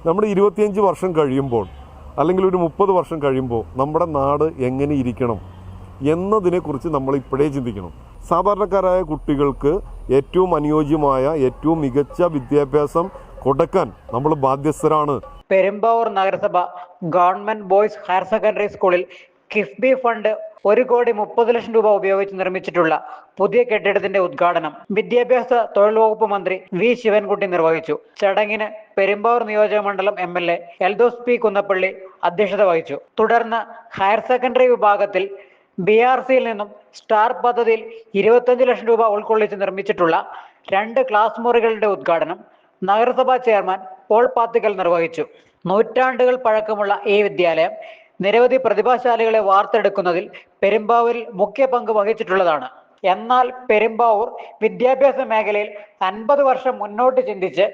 നമ്മുടെ 25 വർഷം കഴിയുമ്പോൾ അല്ലെങ്കിൽ ഒരു 30 വർഷം കഴിയുമ്പോൾ നമ്മുടെ നാട് എങ്ങനെ ഇരിക്കണം എന്നതിനെക്കുറിച്ച് നമ്മൾ ഇപ്പോഴേ ചിന്തിക്കണം. സാധാരണക്കാരായ കുട്ടികൾക്ക് ഏറ്റവും അനുയോജ്യമായ ഏറ്റവും മികച്ച വിദ്യാഭ്യാസം കൊടുക്കാൻ നമ്മൾ ബാധ്യസ്ഥരാണ്. പെരുമ്പാവൂർ നഗരസഭ ഗവൺമെന്റ് ബോയ്സ് ഹയർ സെക്കൻഡറി സ്കൂളിൽ കിഫ്ബി ഫണ്ട് 1,30 ലക്ഷം രൂപ ഉപയോഗിച്ച് നിർമ്മിച്ചിട്ടുള്ള പുതിയ കെട്ടിടത്തിന്റെ ഉദ്ഘാടനം വിദ്യാഭ്യാസ തൊഴിൽ വകുപ്പ് മന്ത്രി വി ശിവൻകുട്ടി നിർവഹിച്ചു. ചടങ്ങിന് പെരുമ്പാവൂർ നിയോജക മണ്ഡലം MLA എൽദോസ് പി കുന്നപ്പള്ളി അധ്യക്ഷത വഹിച്ചു. തുടർന്ന് ഹയർ സെക്കൻഡറി വിഭാഗത്തിൽ BRCയിൽ നിന്നും സ്റ്റാർ പദ്ധതിയിൽ 25 ലക്ഷം രൂപ ഉൾക്കൊള്ളിച്ച് നിർമ്മിച്ചിട്ടുള്ള 2 ക്ലാസ് മുറികളുടെ ഉദ്ഘാടനം നഗരസഭാ ചെയർമാൻ പോൾ പാത്തിക്കൽ നിർവഹിച്ചു. നൂറ്റാണ്ടുകൾ പഴക്കമുള്ള ഈ വിദ്യാലയം നിരവധി പ്രതിഭാശാലികളെ വാർത്തെടുക്കുന്നതിൽ പെരുമ്പാവൂരിൽ മുഖ്യ പങ്ക് വഹിച്ചിട്ടുള്ളതാണ്. എന്നാൽ പെരുമ്പാവൂർ വിദ്യാഭ്യാസ മേഖലയിൽ 50 വർഷം മുന്നോട്ട് ചിന്തിച്ച്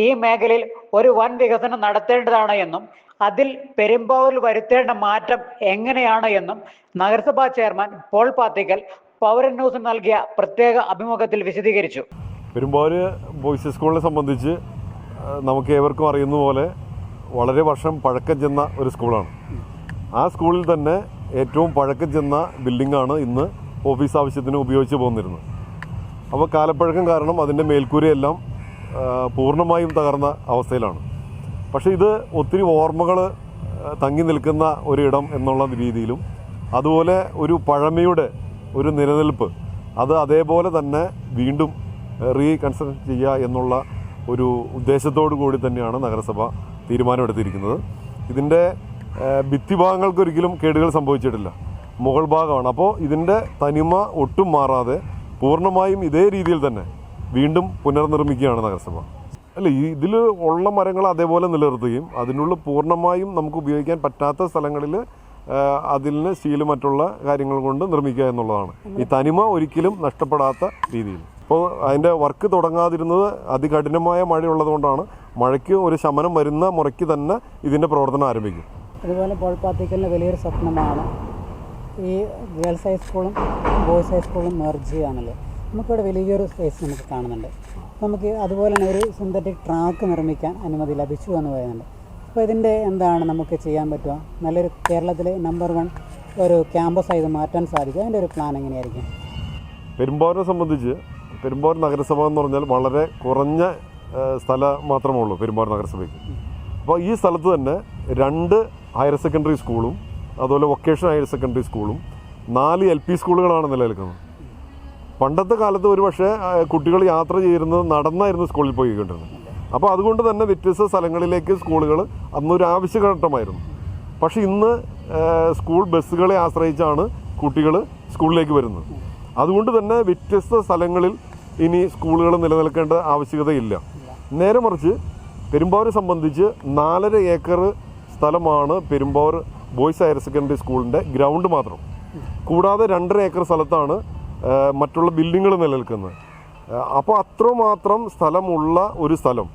ഈ മേഖലയിൽ ഒരു വൻ വികസനം നടത്തേണ്ടതാണ് എന്നും അതിൽ പെരുമ്പാവൂരിൽ വരുത്തേണ്ട മാറ്റം എങ്ങനെയാണ് എന്നും നഗരസഭാ ചെയർമാൻ പോൾ പാത്തിക്കൽ പൗരൻ ന്യൂസിന് നൽകിയ പ്രത്യേക അഭിമുഖത്തിൽ വിശദീകരിച്ചു. പെരുമ്പാവൂർ ബോയ്സ് സ്കൂളിനെ സംബന്ധിച്ച് നമുക്ക് ഏവർക്കും അറിയുന്ന പോലെ വളരെ വർഷം പഴക്കം ചെന്ന ഒരു സ്കൂളാണ്. ആ സ്കൂളിൽ തന്നെ ഏറ്റവും പഴക്കം ചെന്ന ബിൽഡിങ്ങാണ് ഇന്ന് ഓഫീസ് ആവശ്യത്തിന് ഉപയോഗിച്ച് പോന്നിരുന്നത്. അപ്പോൾ കാലപ്പഴക്കം കാരണം അതിൻ്റെ മേൽക്കൂരയെല്ലാം പൂർണ്ണമായും തകർന്ന അവസ്ഥയിലാണ്. പക്ഷേ ഇത് ഒത്തിരി ഓർമ്മകൾ തങ്ങി നിൽക്കുന്ന ഒരിടം എന്നുള്ള രീതിയിലും അതുപോലെ ഒരു പഴമയുടെ ഒരു നിലനിൽപ്പ് അത് അതേപോലെ തന്നെ വീണ്ടും റീകൺസ്ട്രക്ട് ചെയ്യുക എന്നുള്ള ഒരു ഉദ്ദേശത്തോടു കൂടി തന്നെയാണ് നഗരസഭ തീരുമാനമെടുത്തിരിക്കുന്നത്. ഇതിൻ്റെ ഭിത്തിഭാഗങ്ങൾക്കൊരിക്കലും കേടുകൾ സംഭവിച്ചിട്ടില്ല, മുകൾ ഭാഗമാണ്. അപ്പോൾ ഇതിൻ്റെ തനിമ ഒട്ടും മാറാതെ പൂർണ്ണമായും ഇതേ രീതിയിൽ തന്നെ വീണ്ടും പുനർനിർമ്മിക്കുകയാണ് നഗരസഭ. അല്ല, ഇതിൽ ഉള്ള മരങ്ങൾ അതേപോലെ നിലനിർത്തുകയും അതിനുള്ള പൂർണ്ണമായും നമുക്ക് ഉപയോഗിക്കാൻ പറ്റാത്ത സ്ഥലങ്ങളിൽ അതിന് സ്റ്റീൽ മറ്റുള്ള കാര്യങ്ങൾ കൊണ്ട് നിർമ്മിക്കുക എന്നുള്ളതാണ്. ഈ തനിമ ഒരിക്കലും നഷ്ടപ്പെടാത്ത രീതിയിൽ. ഇപ്പോൾ അതിൻ്റെ വർക്ക് തുടങ്ങാതിരുന്നത് അതികഠിനമായ മഴയുള്ളതുകൊണ്ടാണ്. മഴയ്ക്ക് ഒരു ശമനം വരുന്ന മുറയ്ക്ക് തന്നെ ഇതിൻ്റെ പ്രവർത്തനം ആരംഭിക്കും. അതുപോലെ പോൾ പാത്തിക്കലിൻ്റെ വലിയൊരു സ്വപ്നമാണ് ഈ ഗേൾസ് ഹൈസ്കൂളും ബോയ്സ് ഹൈസ്കൂളും മെർജ് ചെയ്യാന്നുള്ളത്. നമുക്കിവിടെ വലിയൊരു സ്പേസ് നമുക്ക് കാണുന്നുണ്ട്. നമുക്ക് അതുപോലെ തന്നെ ഒരു സിന്തറ്റിക് ട്രാക്ക് നിർമ്മിക്കാൻ അനുമതി ലഭിച്ചു എന്ന് പറയുന്നുണ്ട്. അപ്പോൾ ഇതിൻ്റെ എന്താണ് നമുക്ക് ചെയ്യാൻ പറ്റുക? നല്ലൊരു കേരളത്തിലെ നമ്പർ 1 ഒരു ക്യാമ്പസായി ഇത് മാറ്റാൻ സാധിക്കും. അതിൻ്റെ ഒരു പ്ലാൻ എങ്ങനെയായിരിക്കും? പെരുമ്പാവൂരിനെ സംബന്ധിച്ച് പെരുമ്പാവൂർ നഗരസഭ എന്ന് പറഞ്ഞാൽ വളരെ കുറഞ്ഞ സ്ഥലം മാത്രമേ ഉള്ളൂ പെരുമ്പാവൂർ നഗരസഭയ്ക്ക്. അപ്പോൾ ഈ സ്ഥലത്ത് തന്നെ 2 ഹയർ സെക്കൻഡറി സ്കൂളും അതുപോലെ വൊക്കേഷണൽ ഹയർ സെക്കൻഡറി സ്കൂളും 4 LP സ്കൂളുകളാണ് നിലനിൽക്കുന്നത്. പണ്ടത്തെ കാലത്ത് ഒരു പക്ഷേ കുട്ടികൾ യാത്ര ചെയ്യുന്നത് നടന്നായിരുന്നു സ്കൂളിൽ പോയിക്കൊണ്ടിരുന്നത്. അപ്പോൾ അതുകൊണ്ട് തന്നെ വ്യത്യസ്ത സ്ഥലങ്ങളിലേക്ക് സ്കൂളുകൾ അന്നൊരു ആവശ്യഘട്ടമായിരുന്നു. പക്ഷേ ഇന്ന് സ്കൂൾ ബസ്സുകളെ ആശ്രയിച്ചാണ് കുട്ടികൾ സ്കൂളിലേക്ക് വരുന്നത്. അതുകൊണ്ട് തന്നെ വ്യത്യസ്ത സ്ഥലങ്ങളിൽ ഇനി സ്കൂളുകൾ നിലനിൽക്കേണ്ട ആവശ്യകതയില്ല. നേരെ മറിച്ച് പെരുമ്പാവൂരെ സംബന്ധിച്ച് 4.5 ഏക്കർ സ്ഥലമാണ് പെരുമ്പാവൂർ ബോയ്സ് ഹയർ സെക്കൻഡറി സ്കൂളിൻ്റെ ഗ്രൗണ്ട് മാത്രം. കൂടാതെ 2.5 ഏക്കർ സ്ഥലത്താണ് മറ്റുള്ള ബിൽഡിങ്ങുകൾ നിലനിൽക്കുന്നത്. അപ്പോൾ അത്രമാത്രം സ്ഥലമുള്ള ഒരു സ്ഥലം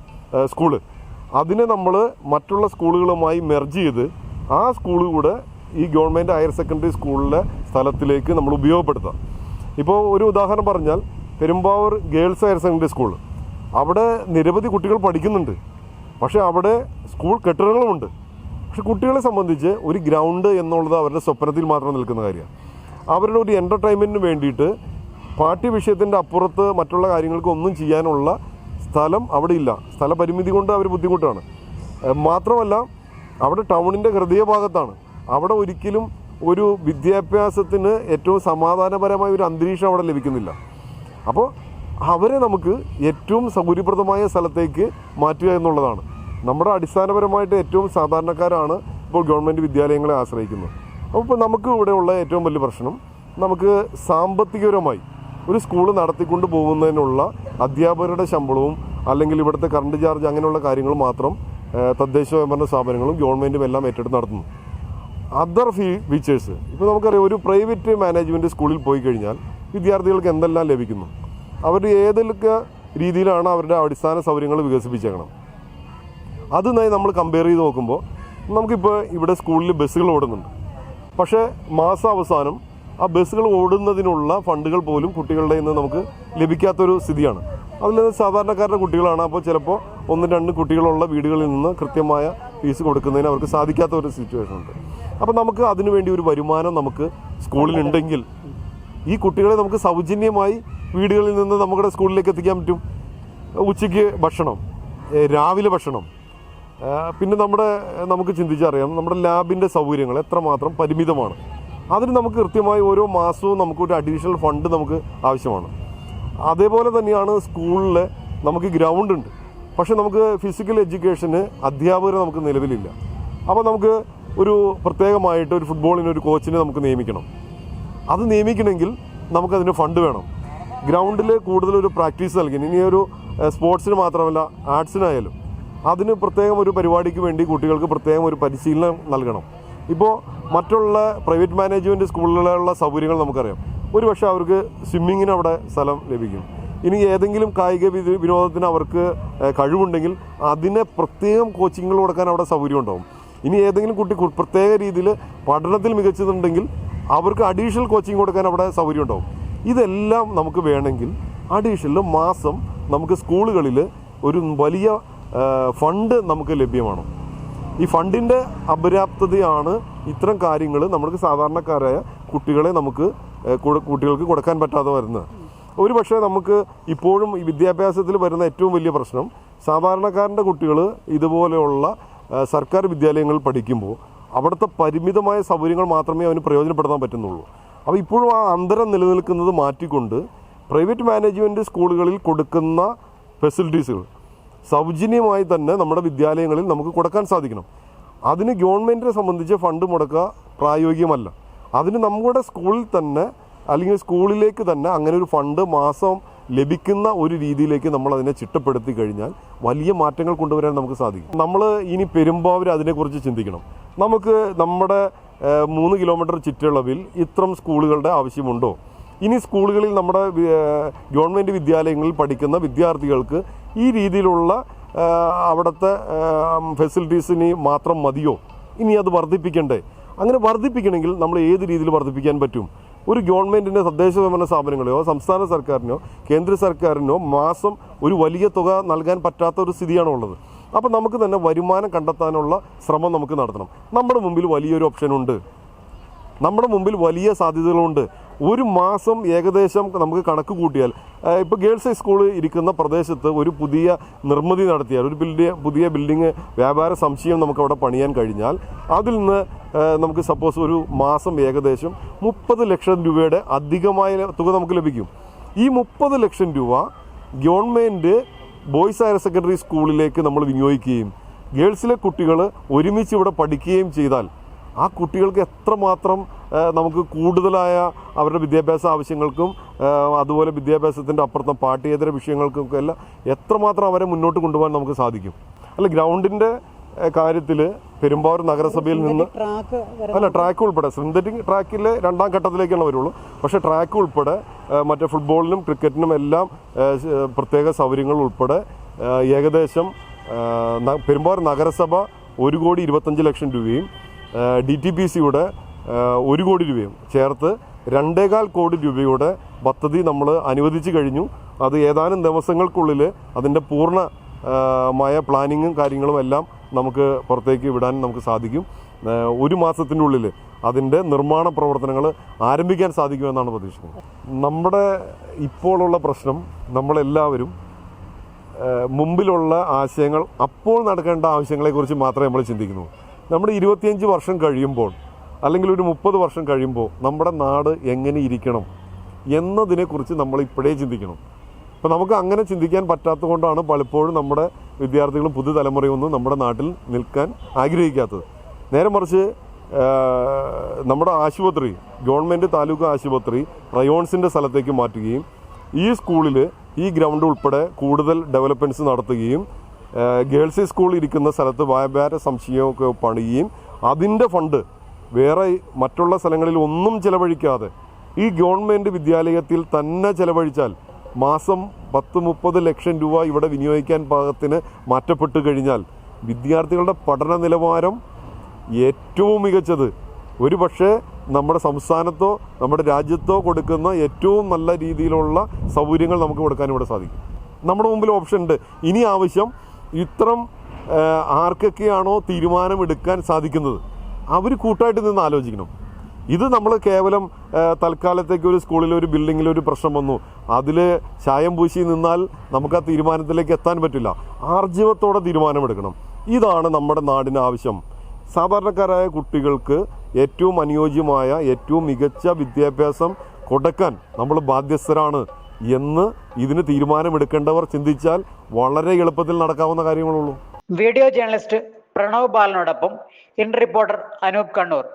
സ്കൂള്, അതിനെ നമ്മൾ മറ്റുള്ള സ്കൂളുകളുമായി മെർജ് ചെയ്ത് ആ സ്കൂൾ കൂടെ ഈ ഗവൺമെൻറ് ഹയർ സെക്കൻഡറി സ്കൂളിലെ സ്ഥലത്തിലേക്ക് നമ്മൾ ഉപയോഗപ്പെടുത്താം. ഇപ്പോൾ ഒരു ഉദാഹരണം പറഞ്ഞാൽ Perumbavoor girls higher secondary school, അവിടെ നിരവധി കുട്ടികൾ പഠിക്കുന്നുണ്ട്. പക്ഷേ അവിടെ സ്കൂൾ കെട്ടിടങ്ങളുമുണ്ട്. പക്ഷെ കുട്ടികളെ സംബന്ധിച്ച് ഒരു ഗ്രൗണ്ട് എന്നുള്ളത് അവരുടെ സ്വപ്നത്തിൽ മാത്രം നിൽക്കുന്ന കാര്യമാണ്. അവരുടെ ഒരു എൻ്റർടൈൻമെൻറ്റിന് വേണ്ടിയിട്ട് പാഠ്യവിഷയത്തിൻ്റെ അപ്പുറത്ത് മറ്റുള്ള കാര്യങ്ങൾക്കൊന്നും ചെയ്യാനുള്ള സ്ഥലം അവിടെ ഇല്ല. സ്ഥലപരിമിതി കൊണ്ട് അവർ ബുദ്ധിമുട്ടാണ്. മാത്രമല്ല അവിടെ ടൗണിൻ്റെ ഹൃദയഭാഗത്താണ്. അവിടെ ഒരിക്കലും ഒരു വിദ്യാഭ്യാസത്തിന് ഏറ്റവും സമാധാനപരമായ ഒരു അന്തരീക്ഷം അവിടെ ലഭിക്കുന്നില്ല. അപ്പോൾ അവരെ നമുക്ക് ഏറ്റവും സൗകര്യപ്രദമായ സ്ഥലത്തേക്ക് മാറ്റുക എന്നുള്ളതാണ്. നമ്മുടെ അടിസ്ഥാനപരമായിട്ട് ഏറ്റവും സാധാരണക്കാരാണ് ഇപ്പോൾ ഗവൺമെൻറ് വിദ്യാലയങ്ങളെ ആശ്രയിക്കുന്നത്. അപ്പോൾ നമുക്ക് ഇവിടെയുള്ള ഏറ്റവും വലിയ പ്രശ്നം, നമുക്ക് സാമ്പത്തികപരമായി ഒരു സ്കൂൾ നടത്തിക്കൊണ്ട് പോകുന്നതിനുള്ള അധ്യാപകരുടെ ശമ്പളവും അല്ലെങ്കിൽ ഇവിടുത്തെ കറണ്ട് ചാർജ് അങ്ങനെയുള്ള കാര്യങ്ങൾ മാത്രം തദ്ദേശ സ്വയംഭരണ സ്ഥാപനങ്ങളും ഗവൺമെൻറ്റും എല്ലാം ഏറ്റെടുത്ത് നടത്തുന്നു. അതർ ഫീച്ചേഴ്സ് ഇപ്പോൾ നമുക്കറിയാം, ഒരു പ്രൈവറ്റ് മാനേജ്മെൻറ്റ് സ്കൂളിൽ പോയി കഴിഞ്ഞാൽ വിദ്യാർത്ഥികൾക്ക് എന്തെല്ലാം ലഭിക്കുന്നു, അവർ ഏതൊക്കെ രീതിയിലാണ് അവരുടെ അടിസ്ഥാന സൗകര്യങ്ങൾ വികസിപ്പിച്ചേക്കണം, അതുമായി നമ്മൾ കമ്പയർ ചെയ്ത് നോക്കുമ്പോൾ നമുക്കിപ്പോൾ ഇവിടെ സ്കൂളിൽ ബസ്സുകൾ ഓടുന്നുണ്ട്. പക്ഷേ മാസാവസാനം ആ ബസ്സുകൾ ഓടുന്നതിനുള്ള ഫണ്ടുകൾ പോലും കുട്ടികളുടെ നിന്ന് നമുക്ക് ലഭിക്കാത്തൊരു സ്ഥിതിയാണ്. അതിൽ സാധാരണക്കാരുടെ കുട്ടികളാണ്. അപ്പോൾ ചിലപ്പോൾ 1-2 കുട്ടികളുള്ള വീടുകളിൽ നിന്ന് കൃത്യമായ ഫീസ് കൊടുക്കുന്നതിന് അവർക്ക് സാധിക്കാത്ത ഒരു സിറ്റുവേഷൻ ഉണ്ട്. അപ്പോൾ നമുക്ക് അതിനുവേണ്ടി ഒരു വരുമാനം നമുക്ക് സ്കൂളിലുണ്ടെങ്കിൽ ഈ കുട്ടികളെ നമുക്ക് സൗജന്യമായി വീടുകളിൽ നിന്ന് നമ്മുടെ സ്കൂളിലേക്ക് എത്തിക്കാൻ പറ്റും. ഉച്ചയ്ക്ക് ഭക്ഷണം, രാവിലെ ഭക്ഷണം, പിന്നെ നമുക്ക് ചിന്തിച്ചറിയാം നമ്മുടെ ലാബിൻ്റെ സൗകര്യങ്ങൾ എത്രമാത്രം പരിമിതമാണ്. അതിന് നമുക്ക് കൃത്യമായി ഓരോ മാസവും നമുക്കൊരു അഡീഷണൽ ഫണ്ട് നമുക്ക് ആവശ്യമാണ്. അതേപോലെ തന്നെയാണ് സ്കൂളിൽ നമുക്ക് ഗ്രൗണ്ട് ഉണ്ട്, പക്ഷേ നമുക്ക് ഫിസിക്കൽ എഡ്യൂക്കേഷന് അധ്യാപകർ നമുക്ക് നിലവിലില്ല. അപ്പോൾ നമുക്ക് ഒരു പ്രത്യേകമായിട്ട് ഒരു ഫുട്ബോളിന് ഒരു കോച്ചിനെ നമുക്ക് നിയമിക്കണം. അത് നിയമിക്കണമെങ്കിൽ നമുക്കതിന് ഫണ്ട് വേണം. ഗ്രൗണ്ടിൽ കൂടുതലൊരു പ്രാക്ടീസ് നൽകി, ഇനി ഒരു സ്പോർട്സിന് മാത്രമല്ല ആർട്സിനായാലും അതിന് പ്രത്യേകം ഒരു പരിപാടിക്ക് വേണ്ടി കുട്ടികൾക്ക് പ്രത്യേകം ഒരു പരിശീലനം നൽകണം. ഇപ്പോൾ മറ്റുള്ള പ്രൈവറ്റ് മാനേജ്മെൻറ്റ് സ്കൂളുകളിലുള്ള സൗകര്യങ്ങൾ നമുക്കറിയാം. ഒരു പക്ഷേ അവർക്ക് സ്വിമ്മിങ്ങിന് അവിടെ സ്ഥലം ലഭിക്കും. ഇനി ഏതെങ്കിലും കായിക വിനോദത്തിന് അവർക്ക് കഴിവുണ്ടെങ്കിൽ അതിനെ പ്രത്യേകം കോച്ചിങ്ങുകൾ കൊടുക്കാൻ അവിടെ സൗകര്യം ഉണ്ടാവും. ഇനി ഏതെങ്കിലും കുട്ടി പ്രത്യേക രീതിയിൽ പഠനത്തിൽ മികച്ചതുണ്ടെങ്കിൽ അവർക്ക് അഡീഷണൽ കോച്ചിങ് കൊടുക്കാൻ അവിടെ സൗകര്യം ഉണ്ടാവും. ഇതെല്ലാം നമുക്ക് വേണമെങ്കിൽ അഡീഷണൽ മാസം നമുക്ക് സ്കൂളുകളിൽ ഒരു വലിയ ഫണ്ട് നമുക്ക് ലഭ്യമാണ്. ഈ ഫണ്ടിൻ്റെ അപര്യാപ്തതയാണ് ഇത്തരം കാര്യങ്ങൾ നമുക്ക് സാധാരണക്കാരായ കുട്ടികളെ കുട്ടികൾക്ക് കൊടുക്കാൻ പറ്റാതെ വരുന്നത്. ഒരു പക്ഷേ നമുക്ക് ഇപ്പോഴും ഈ വിദ്യാഭ്യാസത്തിൽ വരുന്ന ഏറ്റവും വലിയ പ്രശ്നം സാധാരണക്കാരൻ്റെ കുട്ടികൾ ഇതുപോലെയുള്ള സർക്കാർ വിദ്യാലയങ്ങളിൽ പഠിക്കുമ്പോൾ അവിടുത്തെ പരിമിതമായ സൗകര്യങ്ങൾ മാത്രമേ അവന് പ്രയോജനപ്പെടുത്താൻ പറ്റുന്നുള്ളൂ. അപ്പോൾ ഇപ്പോഴും ആ അന്തരം നിലനിൽക്കുന്നത് മാറ്റിക്കൊണ്ട് പ്രൈവറ്റ് മാനേജ്മെൻറ്റ് സ്കൂളുകളിൽ കൊടുക്കുന്ന ഫെസിലിറ്റീസുകൾ സൗജന്യമായി തന്നെ നമ്മുടെ വിദ്യാലയങ്ങളിൽ നമുക്ക് കൊടുക്കാൻ സാധിക്കണം. അതിന് ഗവൺമെൻറ്റിനെ സംബന്ധിച്ച് ഫണ്ട് മുടക്കുക പ്രായോഗികമല്ല. അതിന് നമ്മുടെ സ്കൂളിൽ തന്നെ അല്ലെങ്കിൽ സ്കൂളിലേക്ക് തന്നെ അങ്ങനെ ഒരു ഫണ്ട് മാസം ലഭിക്കുന്ന ഒരു രീതിയിലേക്ക് നമ്മൾ അതിനെ ചിട്ടപ്പെടുത്തി കഴിഞ്ഞാൽ വലിയ മാറ്റങ്ങൾ കൊണ്ടുവരാൻ നമുക്ക് സാധിക്കും. നമ്മൾ ഇനി പെരുമ്പാവൂർ അതിനെക്കുറിച്ച് ചിന്തിക്കണം. നമുക്ക് നമ്മുടെ 3 കിലോമീറ്റർ ചുറ്റളവിൽ ഇത്തരം സ്കൂളുകളുടെ ആവശ്യമുണ്ടോ? ഇനി സ്കൂളുകളിൽ നമ്മുടെ ഗവൺമെൻറ് വിദ്യാലയങ്ങളിൽ പഠിക്കുന്ന വിദ്യാർത്ഥികൾക്ക് ഈ രീതിയിലുള്ള അവിടുത്തെ ഫെസിലിറ്റീസിന് മാത്രം മതിയോ? ഇനി അത് വർദ്ധിപ്പിക്കണ്ടേ? അങ്ങനെ വർദ്ധിപ്പിക്കണമെങ്കിൽ നമ്മൾ ഏത് രീതിയിൽ വർദ്ധിപ്പിക്കാൻ പറ്റും? ഒരു ഗവൺമെൻറ്റിൻ്റെ തദ്ദേശ സ്വയംഭരണ സ്ഥാപനങ്ങളെയോ സംസ്ഥാന സർക്കാരിനോ കേന്ദ്ര സർക്കാരിനോ മാസം ഒരു വലിയ തുക നൽകാൻ പറ്റാത്ത ഒരു സ്ഥിതിയാണോ ഉള്ളത്. അപ്പോൾ നമുക്ക് തന്നെ വരുമാനം കണ്ടെത്താനുള്ള ശ്രമം നമുക്ക് നടത്തണം. നമ്മുടെ മുമ്പിൽ വലിയൊരു ഓപ്ഷനുണ്ട്, നമ്മുടെ മുമ്പിൽ വലിയ സാധ്യതകളുണ്ട്. ഒരു മാസം ഏകദേശം നമുക്ക് കണക്ക് കൂട്ടിയാൽ ഇപ്പോൾ ഗേൾസ് ഹൈസ്കൂൾ ഇരിക്കുന്ന പ്രദേശത്ത് ഒരു പുതിയ നിർമ്മിതി നടത്തിയാൽ ഒരു പുതിയ ബിൽഡിങ് വ്യാപാര സമുച്ചയം നമുക്ക് അവിടെ പണിയാൻ കഴിഞ്ഞാൽ അതിൽ നിന്ന് നമുക്ക് സപ്പോസ് ഒരു മാസം ഏകദേശം 30 ലക്ഷം രൂപയുടെ അധികമായ തുക നമുക്ക് ലഭിക്കും. ഈ 30 ലക്ഷം രൂപ ഗവൺമെൻറ് ബോയ്സ് ഹയർ സെക്കൻഡറി സ്കൂളിലേക്ക് നമ്മൾ വിനിയോഗിക്കുകയും ഗേൾസിലെ കുട്ടികൾ ഒരുമിച്ച് ഇവിടെ പഠിക്കുകയും ചെയ്താൽ ആ കുട്ടികൾക്ക് എത്രമാത്രം നമുക്ക് കൂടുതലായ അവരുടെ വിദ്യാഭ്യാസ ആവശ്യങ്ങൾക്കും അതുപോലെ വിദ്യാഭ്യാസത്തിൻ്റെ അപ്പുറത്തും പാഠ്യേതര വിഷയങ്ങൾക്കൊക്കെ എല്ലാം എത്രമാത്രം അവരെ മുന്നോട്ട് കൊണ്ടുപോകാൻ നമുക്ക് സാധിക്കും. കാര്യത്തിൻ്റെ കാര്യത്തിൽ പെരുമ്പാവൂർ നഗരസഭയിൽ നിന്ന് ട്രാക്ക് ഉൾപ്പെടെ സിന്തറ്റിക് ട്രാക്കിലെ 2ാം ഘട്ടത്തിലേക്കാണ് വരുള്ളൂ. പക്ഷേ ട്രാക്ക് ഉൾപ്പെടെ മറ്റേ ഫുട്ബോളിനും ക്രിക്കറ്റിനും എല്ലാം പ്രത്യേക സൗകര്യങ്ങൾ ഉൾപ്പെടെ ഏകദേശം പെരുമ്പാവൂർ നഗരസഭ 1,25,00,000 രൂപയും DTPCയുടെ 1 കോടി രൂപയും ചേർത്ത് 2.25 കോടി രൂപയുടെ പദ്ധതി നമ്മൾ അനുവദിച്ചു കഴിഞ്ഞു. അത് ഏതാനും ദിവസങ്ങൾക്കുള്ളിൽ അതിൻ്റെ പൂർണ്ണമായ പ്ലാനിങ്ങും കാര്യങ്ങളും എല്ലാം നമുക്ക് പുറത്തേക്ക് വിടാൻ നമുക്ക് സാധിക്കും. 1 മാസത്തിൻ്റെ ഉള്ളിൽ അതിൻ്റെ നിർമ്മാണ പ്രവർത്തനങ്ങൾ ആരംഭിക്കാൻ സാധിക്കുമെന്നാണ് പ്രതീക്ഷിക്കുന്നത്. നമ്മുടെ ഇപ്പോഴുള്ള പ്രശ്നം നമ്മളെല്ലാവരും മുമ്പിലുള്ള ആശയങ്ങൾ അപ്പോൾ നടക്കേണ്ട ആവശ്യങ്ങളെക്കുറിച്ച് മാത്രമേ നമ്മൾ ചിന്തിക്കുന്നു. നമ്മുടെ 25 വർഷം കഴിയുമ്പോൾ അല്ലെങ്കിൽ ഒരു 30 വർഷം കഴിയുമ്പോൾ നമ്മുടെ നാട് എങ്ങനെ ഇരിക്കണം എന്നതിനെക്കുറിച്ച് നമ്മൾ ഇപ്പോഴേ ചിന്തിക്കണം. അപ്പോൾ നമുക്ക് അങ്ങനെ ചിന്തിക്കാൻ പറ്റാത്തത് കൊണ്ടാണ് പലപ്പോഴും നമ്മുടെ വിദ്യാർത്ഥികളും പുതുതലമുറയൊന്നും നമ്മുടെ നാട്ടിൽ നിൽക്കാൻ ആഗ്രഹിക്കാത്തത്. നേരെ മറിച്ച് നമ്മുടെ ആശുപത്രി ഗവൺമെൻറ് താലൂക്ക് ആശുപത്രി റയോൺസിൻ്റെ സ്ഥലത്തേക്ക് മാറ്റുകയും ഈ സ്കൂളിൽ ഈ ഗ്രൗണ്ട് ഉൾപ്പെടെ കൂടുതൽ ഡെവലപ്മെൻറ്റ്സ് നടത്തുകയും ഗേൾസ് സ്കൂൾ ഇരിക്കുന്ന സ്ഥലത്ത് വ്യാപാര സമുച്ചയമൊക്കെ പണിയുകയും അതിൻ്റെ ഫണ്ട് വേറെ മറ്റുള്ള സ്ഥലങ്ങളിൽ ഒന്നും ചിലവഴിക്കാതെ ഈ ഗവൺമെൻറ് വിദ്യാലയത്തിൽ തന്നെ ചിലവഴിച്ചാൽ മാസം 10-30 ലക്ഷം രൂപ ഇവിടെ വിനിയോഗിക്കാൻ പാകത്തിന് മാറ്റപ്പെട്ട് കഴിഞ്ഞാൽ വിദ്യാർത്ഥികളുടെ പഠന നിലവാരം ഏറ്റവും മികച്ചത് ഒരു പക്ഷേ നമ്മുടെ സംസ്ഥാനത്തോ നമ്മുടെ രാജ്യത്തോ കൊടുക്കുന്ന ഏറ്റവും നല്ല രീതിയിലുള്ള സൗകര്യങ്ങൾ നമുക്ക് കൊടുക്കാൻ ഇവിടെ സാധിക്കും. നമ്മുടെ മുമ്പിൽ ഓപ്ഷൻ ഉണ്ട്. ഇനി ആവശ്യം ഇത്തരം ആർക്കൊക്കെയാണോ തീരുമാനമെടുക്കാൻ സാധിക്കുന്നത് അവർ കൂട്ടായിട്ട് നിന്ന് ആലോചിക്കണം. ഇത് നമ്മൾ കേവലം തൽക്കാലത്തേക്ക് ഒരു സ്കൂളിൽ ഒരു ബിൽഡിങ്ങിൽ ഒരു പ്രശ്നം വന്നു, അതിൽ ചായം പൂശി നിന്നാൽ നമുക്ക് ആ തീരുമാനത്തിലേക്ക് എത്താൻ പറ്റില്ല. ആർജവത്തോടെ തീരുമാനമെടുക്കണം. ഇതാണ് നമ്മുടെ നാടിന് ആവശ്യം. സാധാരണക്കാരായ കുട്ടികൾക്ക് ഏറ്റവും അനുയോജ്യമായ ഏറ്റവും മികച്ച വിദ്യാഭ്യാസം കൊടുക്കാൻ നമ്മൾ ബാധ്യസ്ഥരാണ് എന്ന് ഇതിന് തീരുമാനമെടുക്കേണ്ടവർ ചിന്തിച്ചാൽ വളരെ എളുപ്പത്തിൽ നടക്കാവുന്ന കാര്യങ്ങളുള്ളൂ. വീഡിയോ ജേർണലിസ്റ്റ് പ്രണവ് ബാലനോടൊപ്പം ഇൻ റിപ്പോർട്ടർ അനൂപ് കണ്ണൂർ.